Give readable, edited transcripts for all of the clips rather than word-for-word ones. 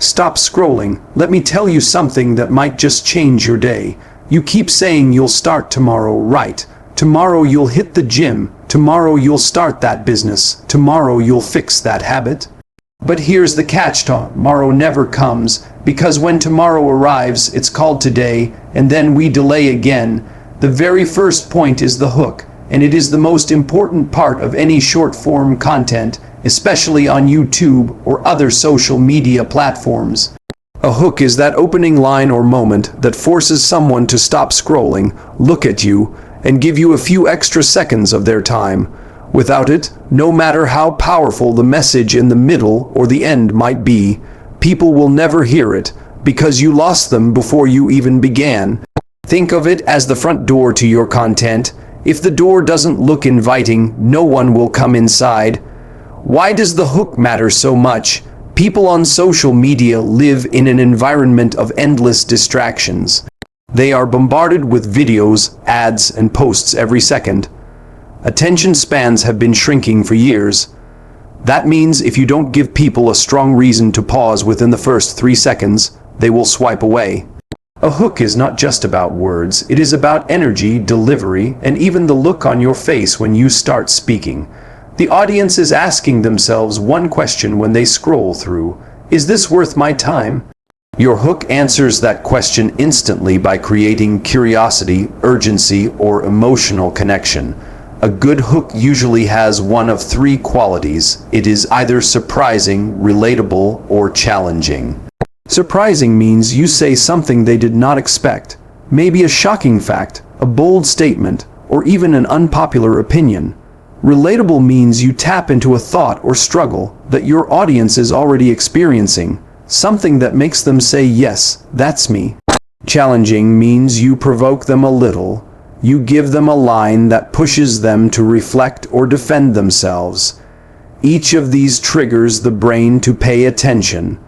Stop scrolling. Let me tell you something that might just change your day. You keep saying you'll start tomorrow, right? Tomorrow you'll hit the gym. Tomorrow you'll start that business. Tomorrow you'll fix that habit. But here's the catch: tomorrow never comes, because when tomorrow arrives, it's called today, and then we delay again. The very first point is the hook, and it is the most important part of any short-form content, especially on YouTube or other social media platforms. A hook is that opening line or moment that forces someone to stop scrolling, look at you, and give you a few extra seconds of their time. Without it, no matter how powerful the message in the middle or the end might be, people will never hear it, because you lost them before you even began. Think of it as the front door to your content. If the door doesn't look inviting, no one will come inside. Why does the hook matter so much? People on social media live in an environment of endless distractions. They are bombarded with videos, ads, and posts every second. Attention spans have been shrinking for years. That means if you don't give people a strong reason to pause within the first 3 seconds, they will swipe away. A hook is not just about words, it is about energy, delivery, and even the look on your face when you start speaking. The audience is asking themselves one question when they scroll through: is this worth my time? Your hook answers that question instantly by creating curiosity, urgency, or emotional connection. A good hook usually has one of 3 qualities. It is either surprising, relatable, or challenging. Surprising means you say something they did not expect, maybe a shocking fact, a bold statement, or even an unpopular opinion. Relatable means you tap into a thought or struggle that your audience is already experiencing, something that makes them say, yes, that's me. Challenging means you provoke them a little. You give them a line that pushes them to reflect or defend themselves. Each of these triggers the brain to pay attention.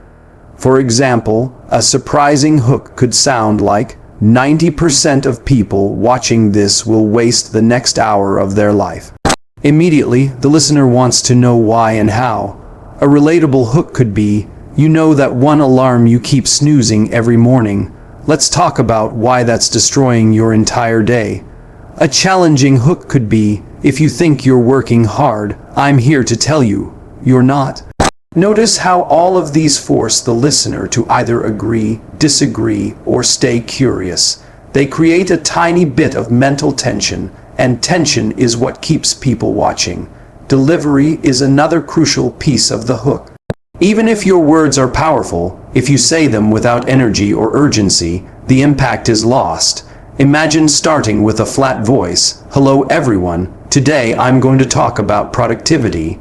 For example, a surprising hook could sound like, 90% of people watching this will waste the next hour of their life. Immediately, the listener wants to know why and how. A relatable hook could be, you know that one alarm you keep snoozing every morning. Let's talk about why that's destroying your entire day. A challenging hook could be, if you think you're working hard, I'm here to tell you, you're not. Notice how all of these force the listener to either agree, disagree, or stay curious. They create a tiny bit of mental tension, and tension is what keeps people watching. Delivery is another crucial piece of the hook. Even if your words are powerful, if you say them without energy or urgency, the impact is lost. Imagine starting with a flat voice. Hello everyone, today I'm going to talk about productivity.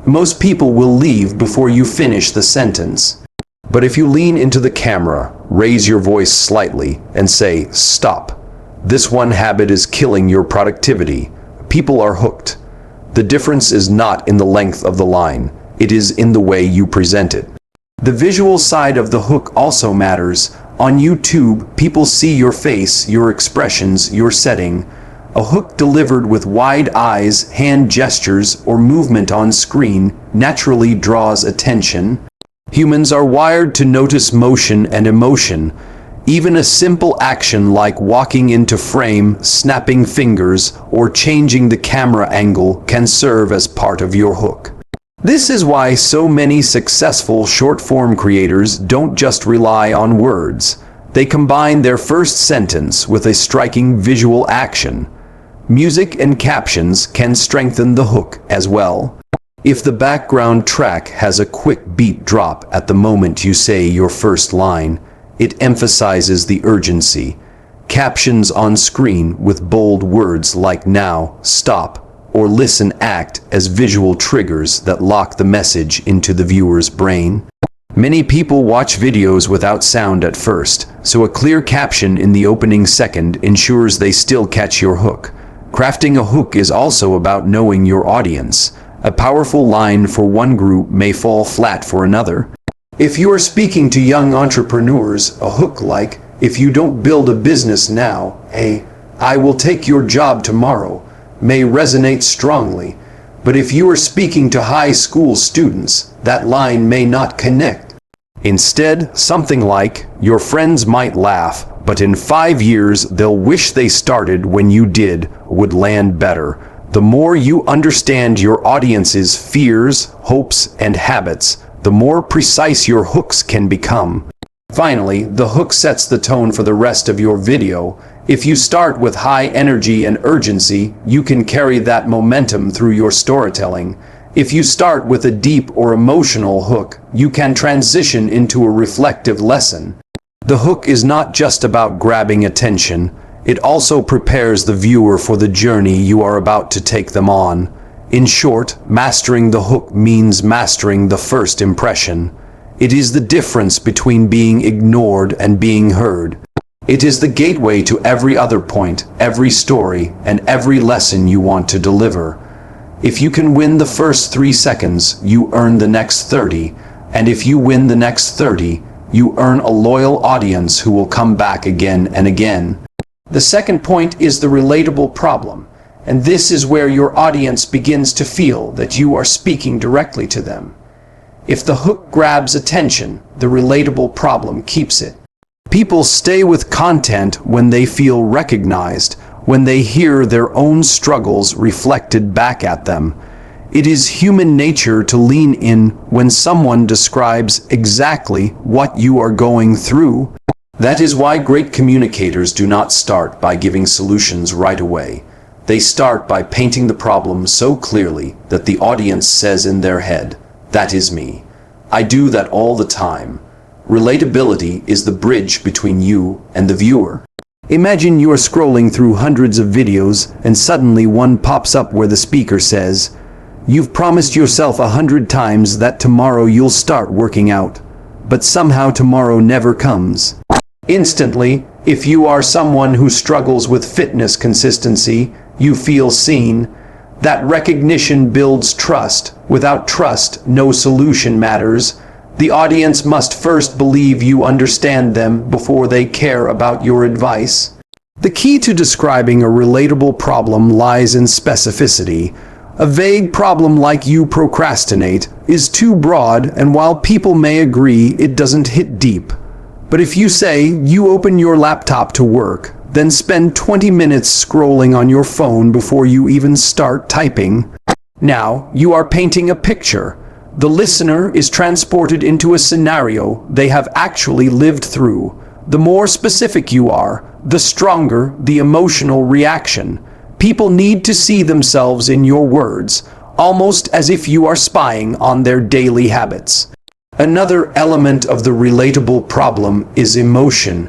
Most people will leave before you finish the sentence. But if you lean into the camera, raise your voice slightly, and say, stop. This one habit is killing your productivity. People are hooked. The difference is not in the length of the line. It is in the way you present it. The visual side of the hook also matters. On YouTube, people see your face, your expressions, your setting. A hook delivered with wide eyes, hand gestures, or movement on screen naturally draws attention. Humans are wired to notice motion and emotion. Even a simple action like walking into frame, snapping fingers, or changing the camera angle can serve as part of your hook. This is why so many successful short-form creators don't just rely on words. They combine their first sentence with a striking visual action. Music and captions can strengthen the hook as well. If the background track has a quick beat drop at the moment you say your first line, it emphasizes the urgency. Captions on screen with bold words like now, stop, or listen act as visual triggers that lock the message into the viewer's brain. Many people watch videos without sound at first, so a clear caption in the opening second ensures they still catch your hook. Crafting a hook is also about knowing your audience. A powerful line for one group may fall flat for another. If you are speaking to young entrepreneurs, a hook like, if you don't build a business now, I will take your job tomorrow, may resonate strongly. But if you are speaking to high school students, that line may not connect. Instead, something like, your friends might laugh, but in 5 years they'll wish they started when you did, would land better. The more you understand your audience's fears, hopes, and habits, the more precise your hooks can become. Finally, the hook sets the tone for the rest of your video. If you start with high energy and urgency, you can carry that momentum through your storytelling. If you start with a deep or emotional hook, you can transition into a reflective lesson. The hook is not just about grabbing attention. It also prepares the viewer for the journey you are about to take them on. In short, mastering the hook means mastering the first impression. It is the difference between being ignored and being heard. It is the gateway to every other point, every story, and every lesson you want to deliver. If you can win the first 3 seconds, you earn the next 30, and if you win the next 30, you earn a loyal audience who will come back again and again. The second point is the relatable problem, and this is where your audience begins to feel that you are speaking directly to them. If the hook grabs attention, the relatable problem keeps it. People stay with content when they feel recognized, when they hear their own struggles reflected back at them. It is human nature to lean in when someone describes exactly what you are going through. That is why great communicators do not start by giving solutions right away. They start by painting the problem so clearly that the audience says in their head, "That is me. I do that all the time." Relatability is the bridge between you and the viewer. Imagine you are scrolling through hundreds of videos and suddenly one pops up where the speaker says, "You've promised yourself 100 times that tomorrow you'll start working out, but somehow tomorrow never comes." Instantly, if you are someone who struggles with fitness consistency, you feel seen. That recognition builds trust. Without trust, no solution matters. The audience must first believe you understand them before they care about your advice. The key to describing a relatable problem lies in specificity. A vague problem like "you procrastinate" is too broad, and while people may agree, it doesn't hit deep. But if you say, "You open your laptop to work, then spend 20 minutes scrolling on your phone before you even start typing," now you are painting a picture. The listener is transported into a scenario they have actually lived through. The more specific you are, the stronger the emotional reaction. People need to see themselves in your words, almost as if you are spying on their daily habits. Another element of the relatable problem is emotion.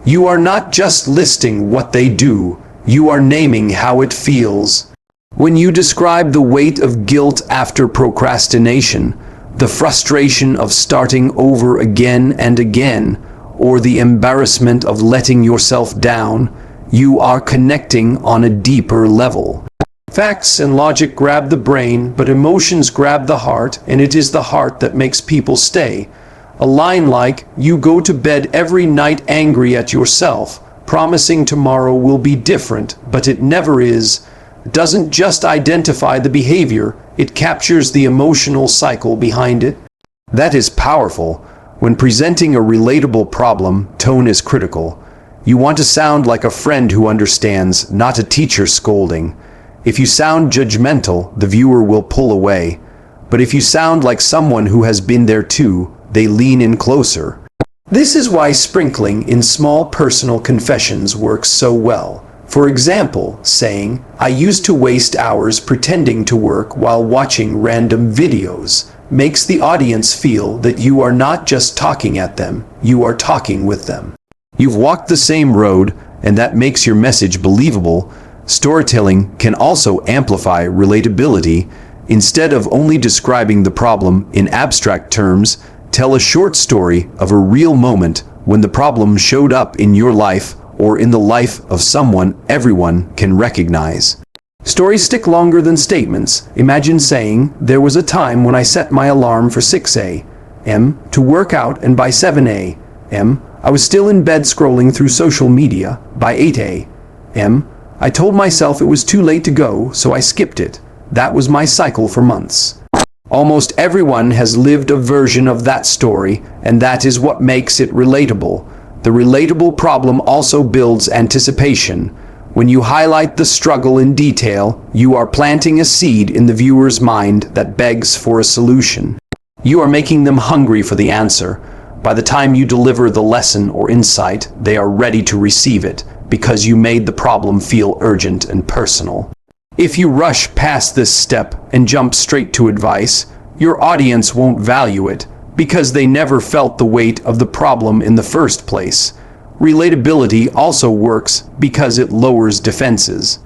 You are not just listing what they do, you are naming how it feels. When you describe the weight of guilt after procrastination, the frustration of starting over again and again, or the embarrassment of letting yourself down, you are connecting on a deeper level. Facts and logic grab the brain, but emotions grab the heart, and it is the heart that makes people stay. A line like, "You go to bed every night angry at yourself, promising tomorrow will be different, but it never is," doesn't just identify the behavior, it captures the emotional cycle behind it. That is powerful. When presenting a relatable problem, tone is critical. You want to sound like a friend who understands, not a teacher scolding. If you sound judgmental, the viewer will pull away. But if you sound like someone who has been there too, they lean in closer. This is why sprinkling in small personal confessions works so well. For example, saying, "I used to waste hours pretending to work while watching random videos," makes the audience feel that you are not just talking at them, you are talking with them. You've walked the same road, and that makes your message believable. Storytelling can also amplify relatability. Instead of only describing the problem in abstract terms, tell a short story of a real moment when the problem showed up in your life or in the life of someone everyone can recognize. Stories stick longer than statements. Imagine saying, "There was a time when I set my alarm for 6 a.m. to work out, and by 7 a.m. I was still in bed scrolling through social media. By 8 a.m. I told myself it was too late to go, so I skipped it. That was my cycle for months." Almost everyone has lived a version of that story, and that is what makes it relatable. The relatable problem also builds anticipation. When you highlight the struggle in detail, you are planting a seed in the viewer's mind that begs for a solution. You are making them hungry for the answer. By the time you deliver the lesson or insight, they are ready to receive it, because you made the problem feel urgent and personal. If you rush past this step and jump straight to advice, your audience won't value it, because they never felt the weight of the problem in the first place. Relatability also works because it lowers defenses.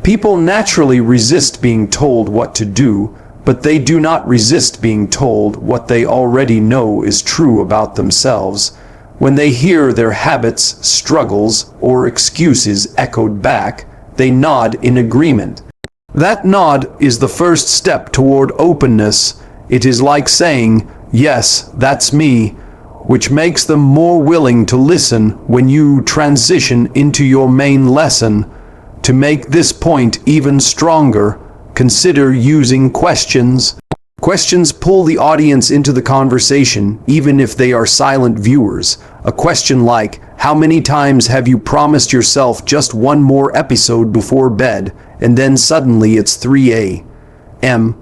People naturally resist being told what to do, but they do not resist being told what they already know is true about themselves. When they hear their habits, struggles, or excuses echoed back, they nod in agreement. That nod is the first step toward openness. It is like saying, "Yes, that's me," which makes them more willing to listen when you transition into your main lesson. To make this point even stronger, consider using questions. Questions pull the audience into the conversation, even if they are silent viewers. A question like, "How many times have you promised yourself just one more episode before bed, and then suddenly it's 3 a.m.?"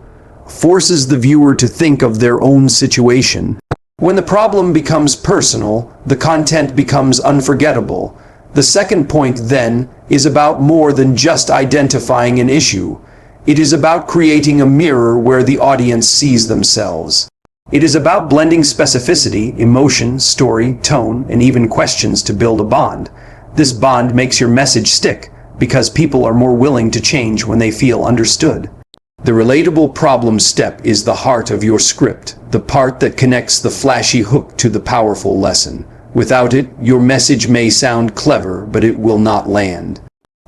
forces the viewer to think of their own situation. When the problem becomes personal, the content becomes unforgettable. The second point, then, is about more than just identifying an issue. It is about creating a mirror where the audience sees themselves. It is about blending specificity, emotion, story, tone, and even questions to build a bond. This bond makes your message stick, because people are more willing to change when they feel understood. The relatable problem step is the heart of your script, the part that connects the flashy hook to the powerful lesson. Without it, your message may sound clever, but it will not land.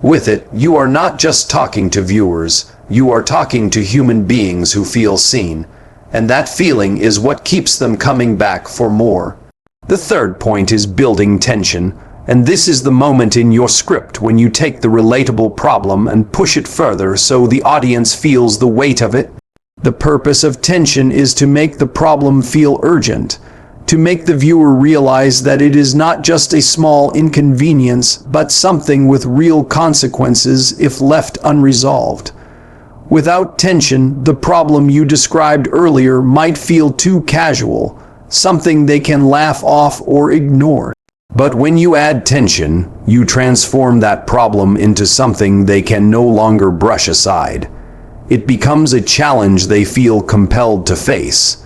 With it, you are not just talking to viewers, you are talking to human beings who feel seen. And that feeling is what keeps them coming back for more. The third point is building tension. And this is the moment in your script when you take the relatable problem and push it further so the audience feels the weight of it. The purpose of tension is to make the problem feel urgent, to make the viewer realize that it is not just a small inconvenience, but something with real consequences if left unresolved. Without tension, the problem you described earlier might feel too casual, something they can laugh off or ignore. But when you add tension, you transform that problem into something they can no longer brush aside. It becomes a challenge they feel compelled to face.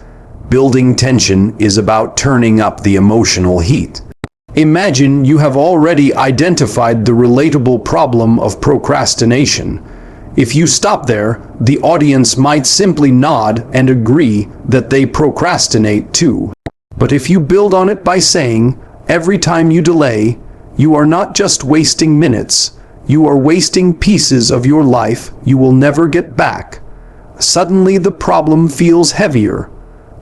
Building tension is about turning up the emotional heat. Imagine you have already identified the relatable problem of procrastination. If you stop there, the audience might simply nod and agree that they procrastinate too. But if you build on it by saying, "Every time you delay, you are not just wasting minutes, you are wasting pieces of your life you will never get back," suddenly the problem feels heavier.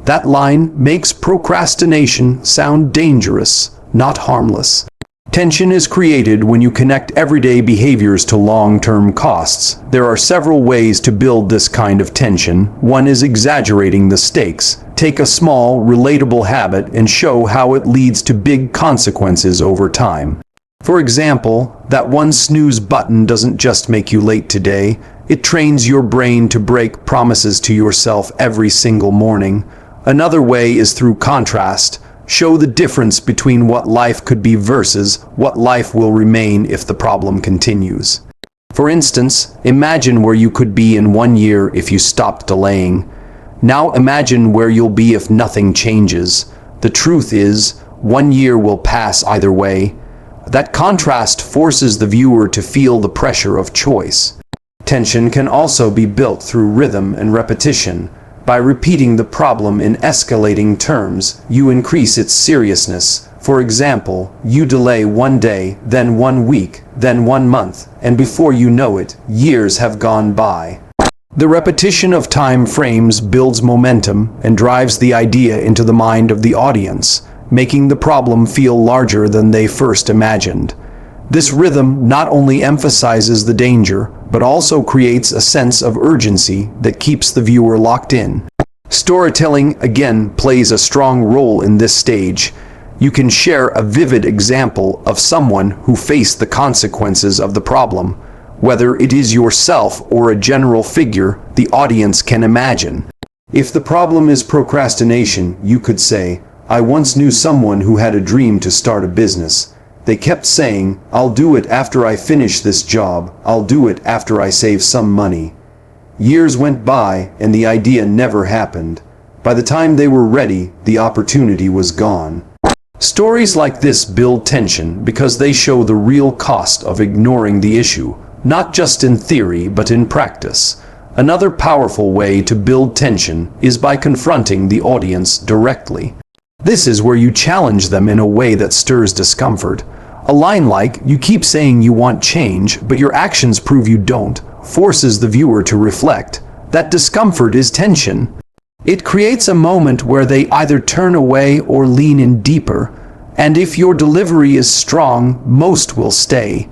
That line makes procrastination sound dangerous, not harmless. Tension is created when you connect everyday behaviors to long-term costs. There are several ways to build this kind of tension. One is exaggerating the stakes. Take a small, relatable habit and show how it leads to big consequences over time. For example, that one snooze button doesn't just make you late today, it trains your brain to break promises to yourself every single morning. Another way is through contrast. Show the difference between what life could be versus what life will remain if the problem continues. For instance, imagine where you could be in 1 year if you stopped delaying. Now imagine where you'll be if nothing changes. The truth is, 1 year will pass either way. That contrast forces the viewer to feel the pressure of choice. Tension can also be built through rhythm and repetition. By repeating the problem in escalating terms, you increase its seriousness. For example, you delay 1 day, then 1 week, then 1 month, and before you know it, years have gone by. The repetition of time frames builds momentum and drives the idea into the mind of the audience, making the problem feel larger than they first imagined. This rhythm not only emphasizes the danger, but also creates a sense of urgency that keeps the viewer locked in. Storytelling, again, plays a strong role in this stage. You can share a vivid example of someone who faced the consequences of the problem. Whether it is yourself or a general figure, the audience can imagine. If the problem is procrastination, you could say, "I once knew someone who had a dream to start a business. They kept saying, 'I'll do it after I finish this job, I'll do it after I save some money.' Years went by and the idea never happened. By the time they were ready, the opportunity was gone." Stories like this build tension because they show the real cost of ignoring the issue, not just in theory but in practice. Another powerful way to build tension is by confronting the audience directly. This is where you challenge them in a way that stirs discomfort. A line like, "You keep saying you want change, but your actions prove you don't," forces the viewer to reflect. That discomfort is tension. It creates a moment where they either turn away or lean in deeper, and if your delivery is strong, most will stay.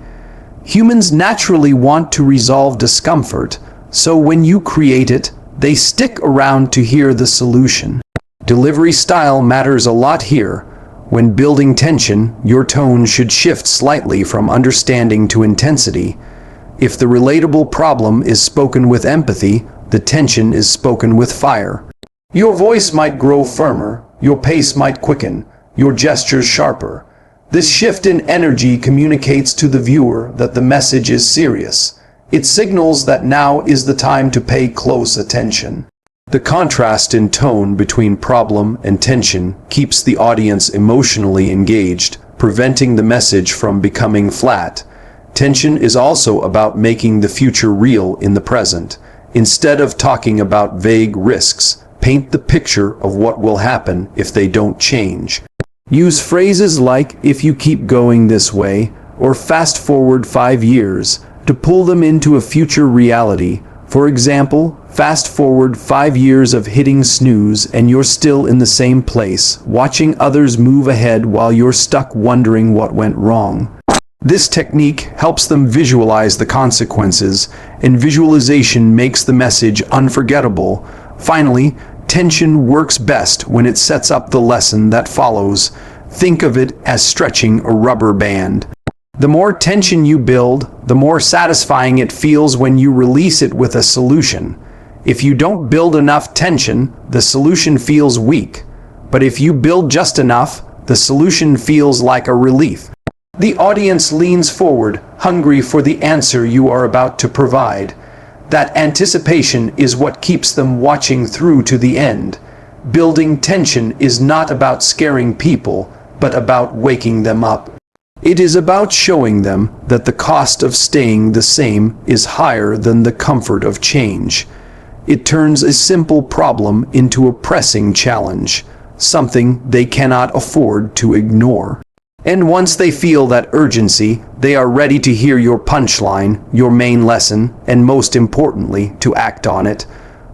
Humans naturally want to resolve discomfort, so when you create it, they stick around to hear the solution. Delivery style matters a lot here. When building tension, your tone should shift slightly from understanding to intensity. If the relatable problem is spoken with empathy, the tension is spoken with fire. Your voice might grow firmer, your pace might quicken, your gestures sharper. This shift in energy communicates to the viewer that the message is serious. It signals that now is the time to pay close attention. The contrast in tone between problem and tension keeps the audience emotionally engaged, preventing the message from becoming flat. Tension is also about making the future real in the present. Instead of talking about vague risks, paint the picture of what will happen if they don't change. Use phrases like, "If you keep going this way," or "fast forward 5 years," to pull them into a future reality. For example, fast forward 5 years of hitting snooze and you're still in the same place, watching others move ahead while you're stuck wondering what went wrong. This technique helps them visualize the consequences, and visualization makes the message unforgettable. Finally, tension works best when it sets up the lesson that follows. Think of it as stretching a rubber band. The more tension you build, the more satisfying it feels when you release it with a solution. If you don't build enough tension, the solution feels weak. But if you build just enough, the solution feels like a relief. The audience leans forward, hungry for the answer you are about to provide. That anticipation is what keeps them watching through to the end. Building tension is not about scaring people, but about waking them up. It is about showing them that the cost of staying the same is higher than the comfort of change. It turns a simple problem into a pressing challenge, something they cannot afford to ignore. And once they feel that urgency, they are ready to hear your punchline, your main lesson, and most importantly, to act on it.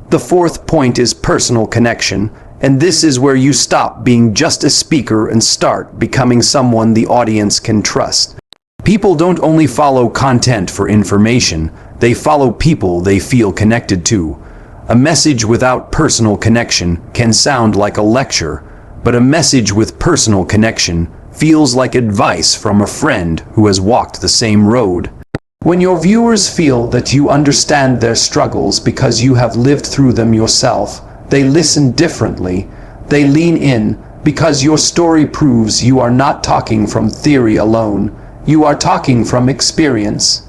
The fourth point is personal connection, and this is where you stop being just a speaker and start becoming someone the audience can trust. People don't only follow content for information, they follow people they feel connected to. A message without personal connection can sound like a lecture, but a message with personal connection feels like advice from a friend who has walked the same road. When your viewers feel that you understand their struggles because you have lived through them yourself, they listen differently. They lean in because your story proves you are not talking from theory alone. You are talking from experience.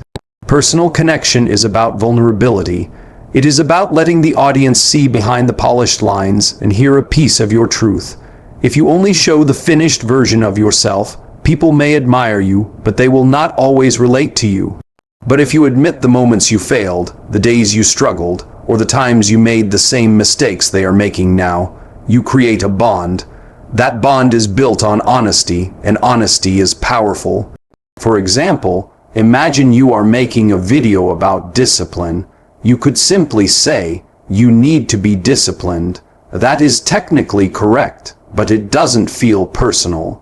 Personal connection is about vulnerability. It is about letting the audience see behind the polished lines and hear a piece of your truth. If you only show the finished version of yourself, people may admire you, but they will not always relate to you. But if you admit the moments you failed, the days you struggled, or the times you made the same mistakes they are making now, you create a bond. That bond is built on honesty, and honesty is powerful. For example, imagine you are making a video about discipline. You could simply say, "You need to be disciplined." That is technically correct, but it doesn't feel personal.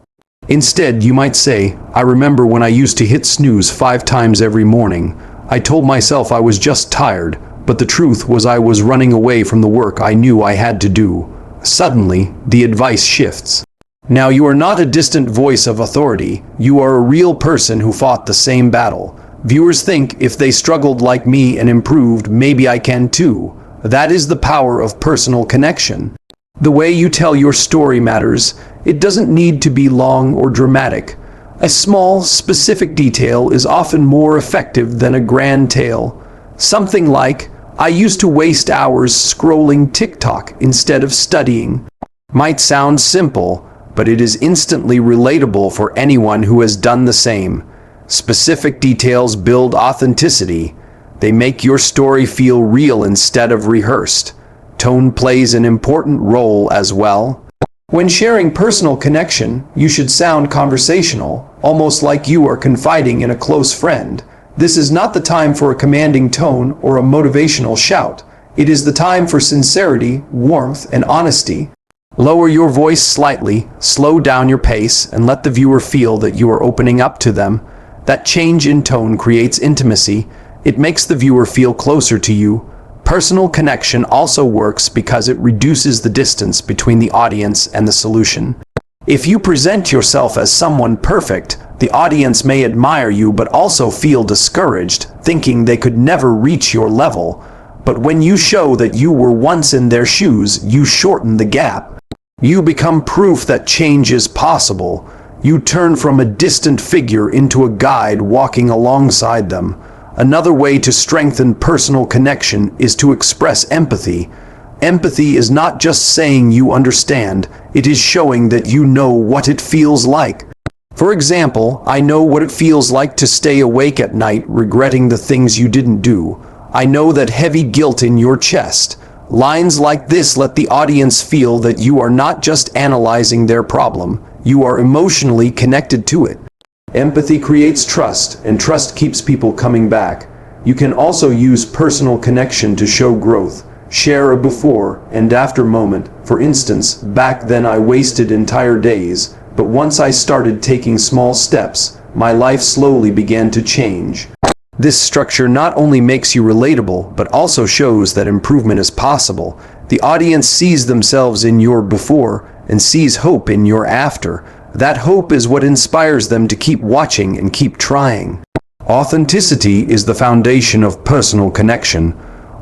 Instead, you might say, "I remember when I used to hit snooze 5 times every morning. I told myself I was just tired, but the truth was I was running away from the work I knew I had to do. Suddenly, the advice shifts. Now you are not a distant voice of authority, you are a real person who fought the same battle. Viewers think if they struggled like me and improved, maybe I can too. That is the power of personal connection. The way you tell your story matters. It doesn't need to be long or dramatic. A small, specific detail is often more effective than a grand tale. Something like, I used to waste hours scrolling TikTok instead of studying. Might sound simple, but it is instantly relatable for anyone who has done the same. Specific details build authenticity. They make your story feel real instead of rehearsed. Tone plays an important role as well. When sharing personal connection, you should sound conversational, almost like you are confiding in a close friend. This is not the time for a commanding tone or a motivational shout. It is the time for sincerity, warmth, and honesty. Lower your voice slightly, slow down your pace, and let the viewer feel that you are opening up to them. That change in tone creates intimacy. It makes the viewer feel closer to you. Personal connection also works because it reduces the distance between the audience and the solution. If you present yourself as someone perfect, the audience may admire you but also feel discouraged, thinking they could never reach your level. But when you show that you were once in their shoes, you shorten the gap. You become proof that change is possible. You turn from a distant figure into a guide walking alongside them. Another way to strengthen personal connection is to express empathy. Empathy is not just saying you understand, it is showing that you know what it feels like. For example, I know what it feels like to stay awake at night regretting the things you didn't do. I know that heavy guilt in your chest. Lines like this let the audience feel that you are not just analyzing their problem, you are emotionally connected to it. Empathy creates trust, and trust keeps people coming back. You can also use personal connection to show growth. Share a before and after moment. For instance, back then I wasted entire days, but once I started taking small steps, my life slowly began to change. This structure not only makes you relatable, but also shows that improvement is possible. The audience sees themselves in your before and sees hope in your after. That hope is what inspires them to keep watching and keep trying. Authenticity is the foundation of personal connection.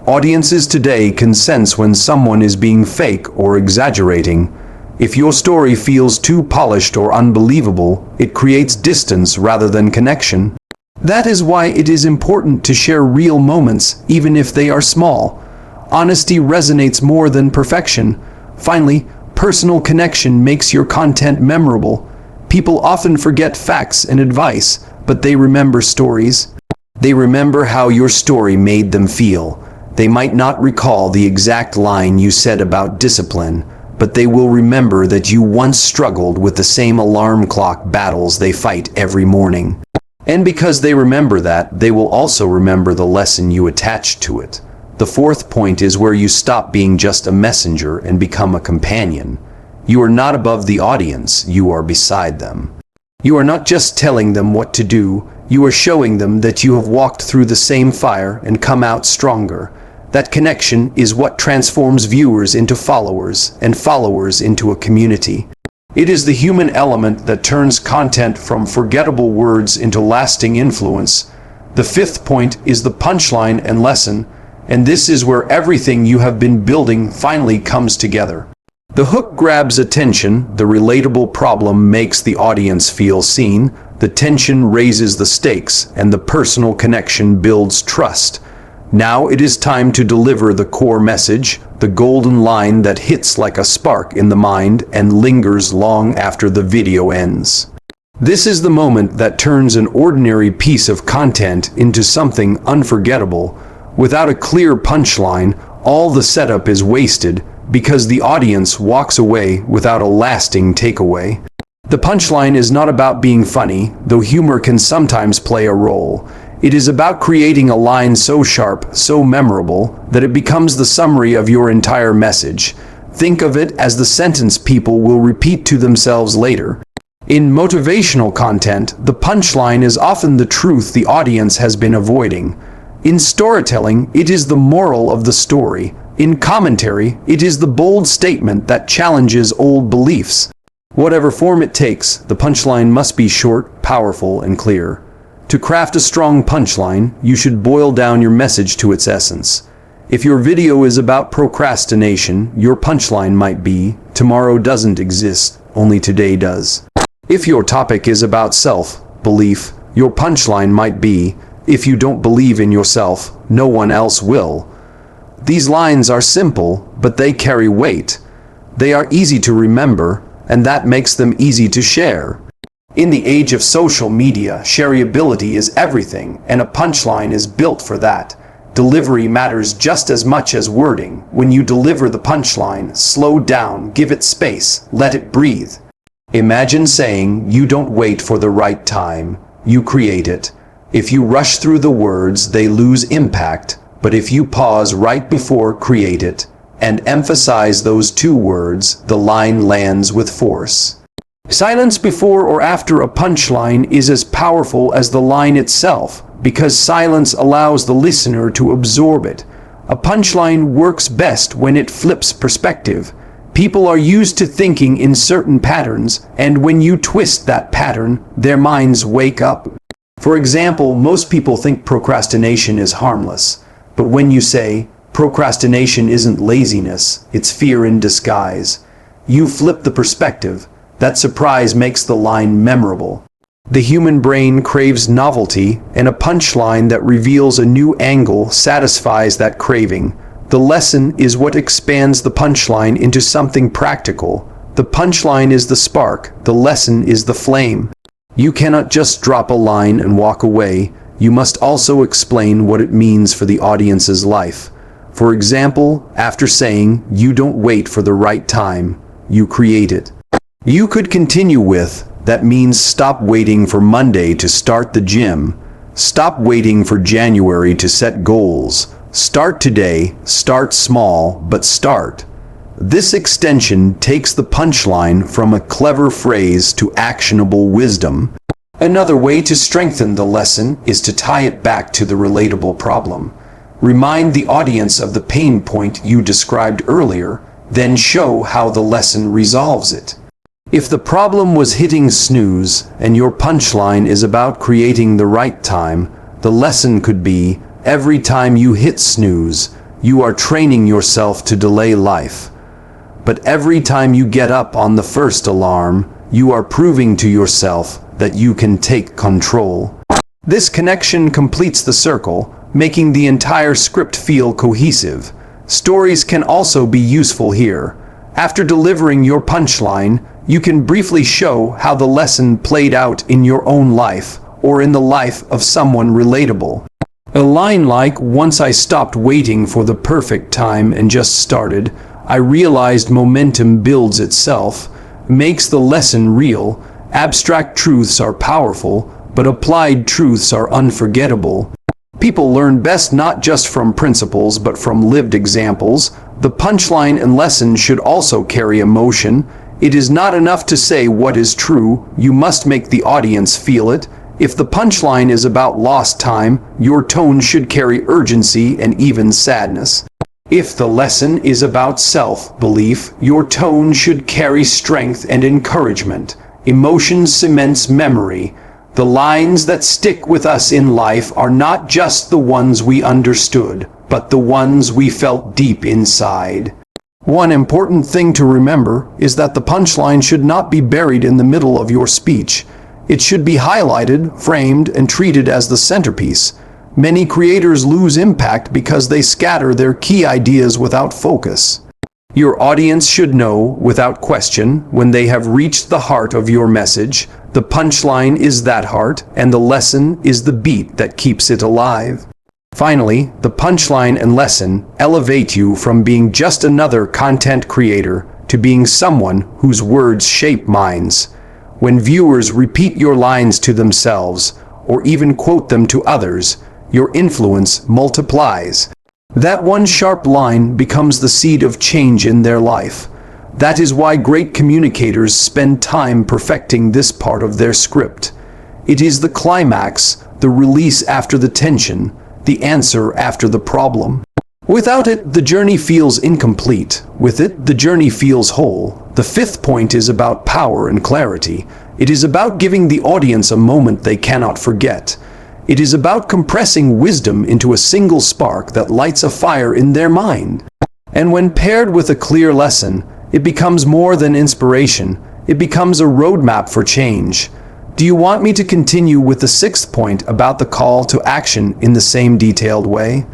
Audiences today can sense when someone is being fake or exaggerating. If your story feels too polished or unbelievable, it creates distance rather than connection. That is why it is important to share real moments, even if they are small. Honesty resonates more than perfection. Finally, personal connection makes your content memorable. People often forget facts and advice, but they remember stories. They remember how your story made them feel. They might not recall the exact line you said about discipline, but they will remember that you once struggled with the same alarm clock battles they fight every morning. And because they remember that, they will also remember the lesson you attached to it. The fourth point is where you stop being just a messenger and become a companion. You are not above the audience, you are beside them. You are not just telling them what to do, you are showing them that you have walked through the same fire and come out stronger. That connection is what transforms viewers into followers, and followers into a community. It is the human element that turns content from forgettable words into lasting influence. The fifth point is the punchline and lesson, and this is where everything you have been building finally comes together. The hook grabs attention, the relatable problem makes the audience feel seen, the tension raises the stakes, and the personal connection builds trust. Now it is time to deliver the core message, the golden line that hits like a spark in the mind and lingers long after the video ends. This is the moment that turns an ordinary piece of content into something unforgettable. Without a clear punchline, all the setup is wasted because the audience walks away without a lasting takeaway. The punchline is not about being funny, though humor can sometimes play a role. It is about creating a line so sharp, so memorable, that it becomes the summary of your entire message. Think of it as the sentence people will repeat to themselves later. In motivational content, the punchline is often the truth the audience has been avoiding. In storytelling, it is the moral of the story. In commentary, it is the bold statement that challenges old beliefs. Whatever form it takes, the punchline must be short, powerful, and clear. To craft a strong punchline, you should boil down your message to its essence. If your video is about procrastination, your punchline might be, "Tomorrow doesn't exist, only today does." If your topic is about self-belief, your punchline might be, "If you don't believe in yourself, no one else will." These lines are simple, but they carry weight. They are easy to remember, and that makes them easy to share. In the age of social media, shareability is everything, and a punchline is built for that. Delivery matters just as much as wording. When you deliver the punchline, slow down, give it space, let it breathe. Imagine saying, "You don't wait for the right time, you create it." If you rush through the words, they lose impact, but if you pause right before "create it" and emphasize those two words, the line lands with force. Silence before or after a punchline is as powerful as the line itself, because silence allows the listener to absorb it. A punchline works best when it flips perspective. People are used to thinking in certain patterns, and when you twist that pattern, their minds wake up. For example, most people think procrastination is harmless, but when you say, "Procrastination isn't laziness, it's fear in disguise," you flip the perspective. That surprise makes the line memorable. The human brain craves novelty, and a punchline that reveals a new angle satisfies that craving. The lesson is what expands the punchline into something practical. The punchline is the spark, the lesson is the flame. You cannot just drop a line and walk away. You must also explain what it means for the audience's life. For example, after saying, "You don't wait for the right time, you create it." You could continue with, "That means stop waiting for Monday to start the gym. Stop waiting for January to set goals. Start today, start small, but start." This extension takes the punchline from a clever phrase to actionable wisdom. Another way to strengthen the lesson is to tie it back to the relatable problem. Remind the audience of the pain point you described earlier, then show how the lesson resolves it. If the problem was hitting snooze and your punchline is about creating the right time, the lesson could be, every time you hit snooze, you are training yourself to delay life. But every time you get up on the first alarm, you are proving to yourself that you can take control. This connection completes the circle, making the entire script feel cohesive. Stories can also be useful here. After delivering your punchline, you can briefly show how the lesson played out in your own life or in the life of someone relatable. A line like, "Once I stopped waiting for the perfect time and just started, I realized momentum builds itself," makes the lesson real. Abstract truths are powerful, but applied truths are unforgettable. People learn best not just from principles but from lived examples. The punchline and lesson should also carry emotion. It is not enough to say what is true, you must make the audience feel it. If the punchline is about lost time, your tone should carry urgency and even sadness. If the lesson is about self-belief, your tone should carry strength and encouragement. Emotion cements memory. The lines that stick with us in life are not just the ones we understood, but the ones we felt deep inside. One important thing to remember is that the punchline should not be buried in the middle of your speech. It should be highlighted, framed, and treated as the centerpiece. Many creators lose impact because they scatter their key ideas without focus. Your audience should know, without question, when they have reached the heart of your message. The punchline is that heart, and the lesson is the beat that keeps it alive. Finally, the punchline and lesson elevate you from being just another content creator to being someone whose words shape minds. When viewers repeat your lines to themselves, or even quote them to others, your influence multiplies. That one sharp line becomes the seed of change in their life. That is why great communicators spend time perfecting this part of their script. It is the climax, the release after the tension, the answer after the problem. Without it, the journey feels incomplete. With it, the journey feels whole. The fifth point is about power and clarity. It is about giving the audience a moment they cannot forget. It is about compressing wisdom into a single spark that lights a fire in their mind. And when paired with a clear lesson, it becomes more than inspiration. It becomes a roadmap for change. Do you want me to continue with the sixth point about the call to action in the same detailed way?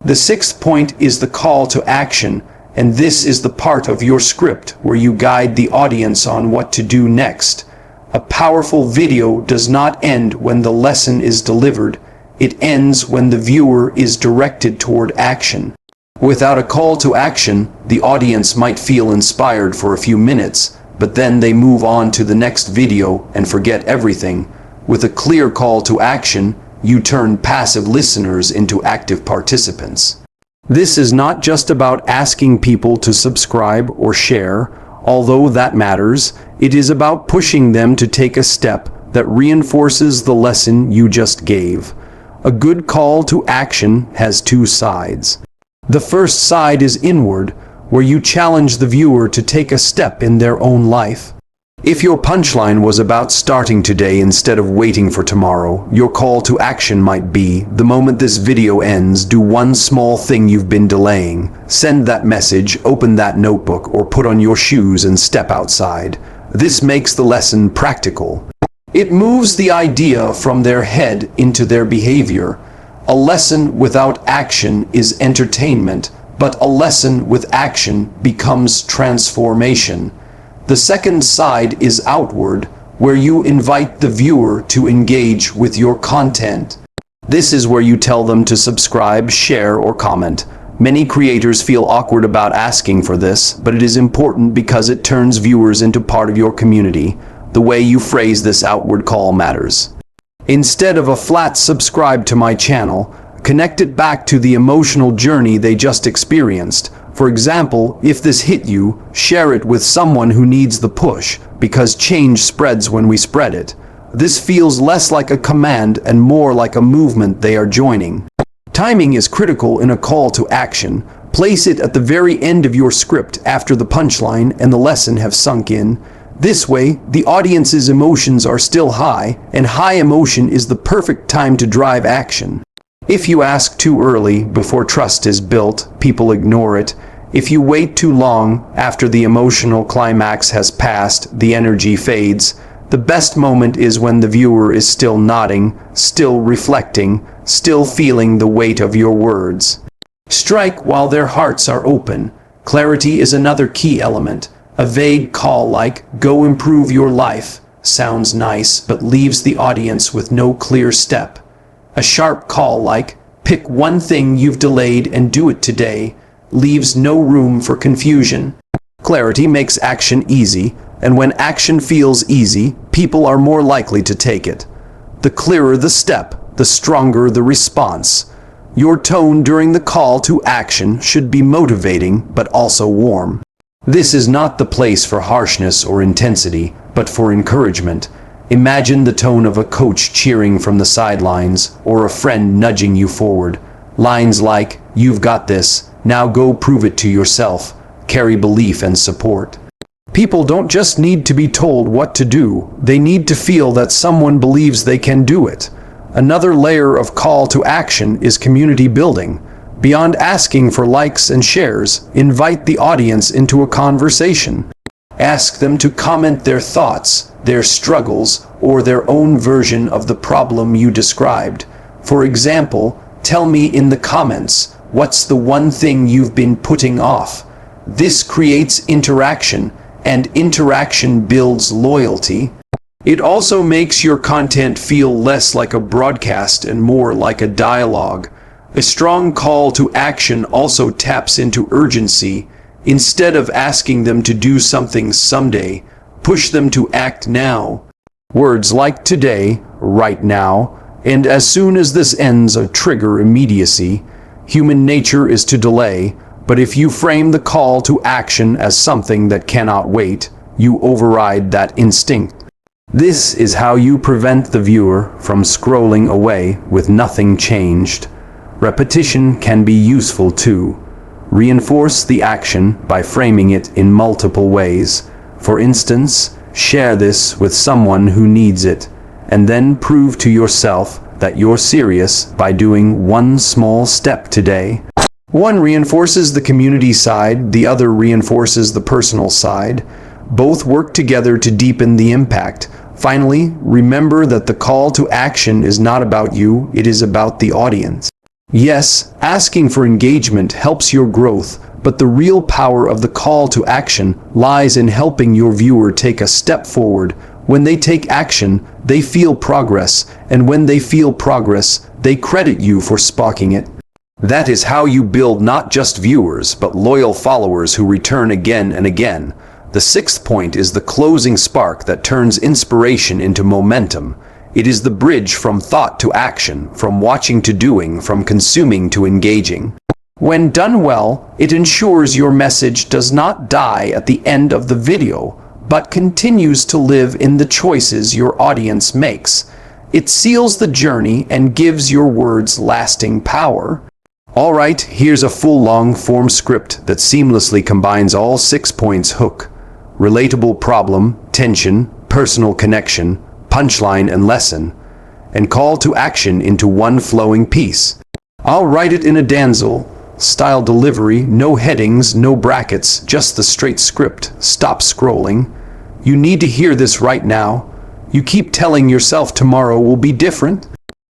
The sixth point is the call to action, and this is the part of your script where you guide the audience on what to do next. A powerful video does not end when the lesson is delivered. It ends when the viewer is directed toward action. Without a call to action, the audience might feel inspired for a few minutes, but then they move on to the next video and forget everything. With a clear call to action, you turn passive listeners into active participants. This is not just about asking people to subscribe or share, although that matters. It is about pushing them to take a step that reinforces the lesson you just gave. A good call to action has two sides. The first side is inward, where you challenge the viewer to take a step in their own life. If your punchline was about starting today instead of waiting for tomorrow, your call to action might be, the moment this video ends, do one small thing you've been delaying. Send that message, open that notebook, or put on your shoes and step outside. This makes the lesson practical. It moves the idea from their head into their behavior. A lesson without action is entertainment, but a lesson with action becomes transformation. The second side is outward, where you invite the viewer to engage with your content. This is where you tell them to subscribe, share, or comment. Many creators feel awkward about asking for this, but it is important because it turns viewers into part of your community. The way you phrase this outward call matters. Instead of a flat subscribe to my channel, connect it back to the emotional journey they just experienced. For example, if this hit you, share it with someone who needs the push, because change spreads when we spread it. This feels less like a command and more like a movement they are joining. Timing is critical in a call to action. Place it at the very end of your script after the punchline and the lesson have sunk in. This way, the audience's emotions are still high, and high emotion is the perfect time to drive action. If you ask too early, before trust is built, people ignore it. If you wait too long, after the emotional climax has passed, the energy fades. The best moment is when the viewer is still nodding, still reflecting, still feeling the weight of your words. Strike while their hearts are open. Clarity is another key element. A vague call like, "Go improve your life," sounds nice, but leaves the audience with no clear step. A sharp call like, "Pick one thing you've delayed and do it today," leaves no room for confusion. Clarity makes action easy, and when action feels easy, people are more likely to take it. The clearer the step, the stronger the response. Your tone during the call to action should be motivating, but also warm. This is not the place for harshness or intensity, but for encouragement. Imagine the tone of a coach cheering from the sidelines, or a friend nudging you forward. Lines like, "You've got this, now go prove it to yourself," carry belief and support. People don't just need to be told what to do, they need to feel that someone believes they can do it. Another layer of call to action is community building. Beyond asking for likes and shares, invite the audience into a conversation. Ask them to comment their thoughts, their struggles, or their own version of the problem you described. For example, tell me in the comments, what's the one thing you've been putting off? This creates interaction, and interaction builds loyalty. It also makes your content feel less like a broadcast and more like a dialogue. A strong call to action also taps into urgency. Instead of asking them to do something someday, push them to act now. Words like today, right now, and as soon as this ends trigger immediacy. Human nature is to delay, but if you frame the call to action as something that cannot wait, you override that instinct. This is how you prevent the viewer from scrolling away with nothing changed. Repetition can be useful too. Reinforce the action by framing it in multiple ways. For instance, share this with someone who needs it, and then prove to yourself that you're serious by doing one small step today. One reinforces the community side, the other reinforces the personal side. Both work together to deepen the impact. Finally, remember that the call to action is not about you, it is about the audience. Yes, asking for engagement helps your growth, but the real power of the call to action lies in helping your viewer take a step forward. When they take action, they feel progress, and when they feel progress, they credit you for sparking it. That is how you build not just viewers, but loyal followers who return again and again. The sixth point is the closing spark that turns inspiration into momentum. It is the bridge from thought to action, from watching to doing, from consuming to engaging. When done well, it ensures your message does not die at the end of the video, but continues to live in the choices your audience makes. It seals the journey and gives your words lasting power. Alright, here's a full long-form script that seamlessly combines all 6 points: hook, relatable problem, tension, personal connection, punchline and lesson, and call to action into one flowing piece. I'll write it in a Danzil style delivery, no headings, no brackets, just the straight script. Stop scrolling. You need to hear this right now. You keep telling yourself tomorrow will be different.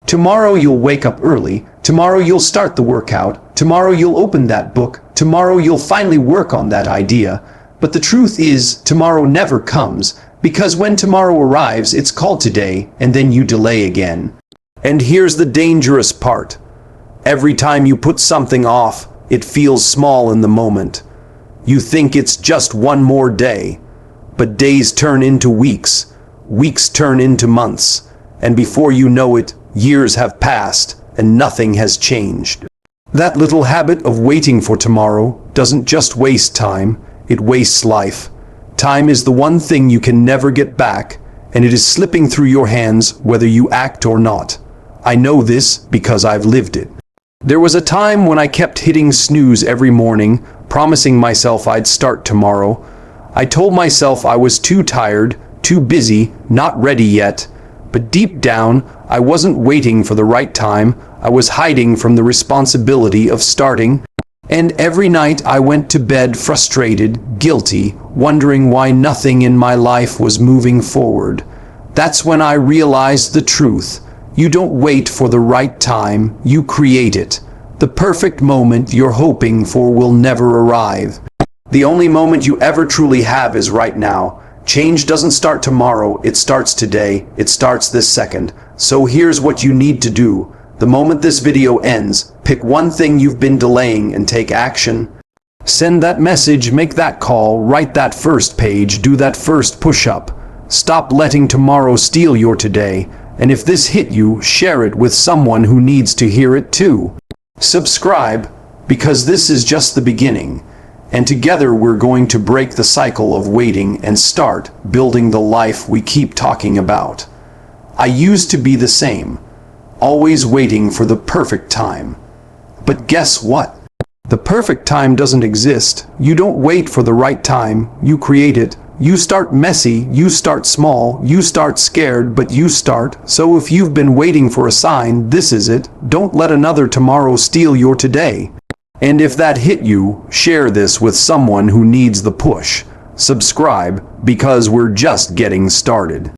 Tomorrow you'll wake up early. Tomorrow you'll start the workout. Tomorrow you'll open that book. Tomorrow you'll finally work on that idea. But the truth is, tomorrow never comes, because when tomorrow arrives, it's called today, and then you delay again. And here's the dangerous part. Every time you put something off, it feels small in the moment. You think it's just one more day, but days turn into weeks, weeks turn into months, and before you know it, years have passed, and nothing has changed. That little habit of waiting for tomorrow doesn't just waste time, it wastes life. Time is the one thing you can never get back, and it is slipping through your hands whether you act or not. I know this because I've lived it. There was a time when I kept hitting snooze every morning, promising myself I'd start tomorrow. I told myself I was too tired, too busy, not ready yet. But deep down, I wasn't waiting for the right time. I was hiding from the responsibility of starting. And every night I went to bed frustrated, guilty, wondering why nothing in my life was moving forward. That's when I realized the truth. You don't wait for the right time, you create it. The perfect moment you're hoping for will never arrive. The only moment you ever truly have is right now. Change doesn't start tomorrow, it starts today, it starts this second. So here's what you need to do. The moment this video ends, pick one thing you've been delaying and take action. Send that message, make that call, write that first page, do that first push-up. Stop letting tomorrow steal your today. And if this hit you, share it with someone who needs to hear it too. Subscribe, because this is just the beginning. And together we're going to break the cycle of waiting and start building the life we keep talking about. I used to be the same, always waiting for the perfect time. But guess what? The perfect time doesn't exist. You don't wait for the right time, you create it. You start messy, you start small, you start scared, but you start. So if you've been waiting for a sign, this is it. Don't let another tomorrow steal your today. And if that hit you, share this with someone who needs the push. Subscribe, because we're just getting started.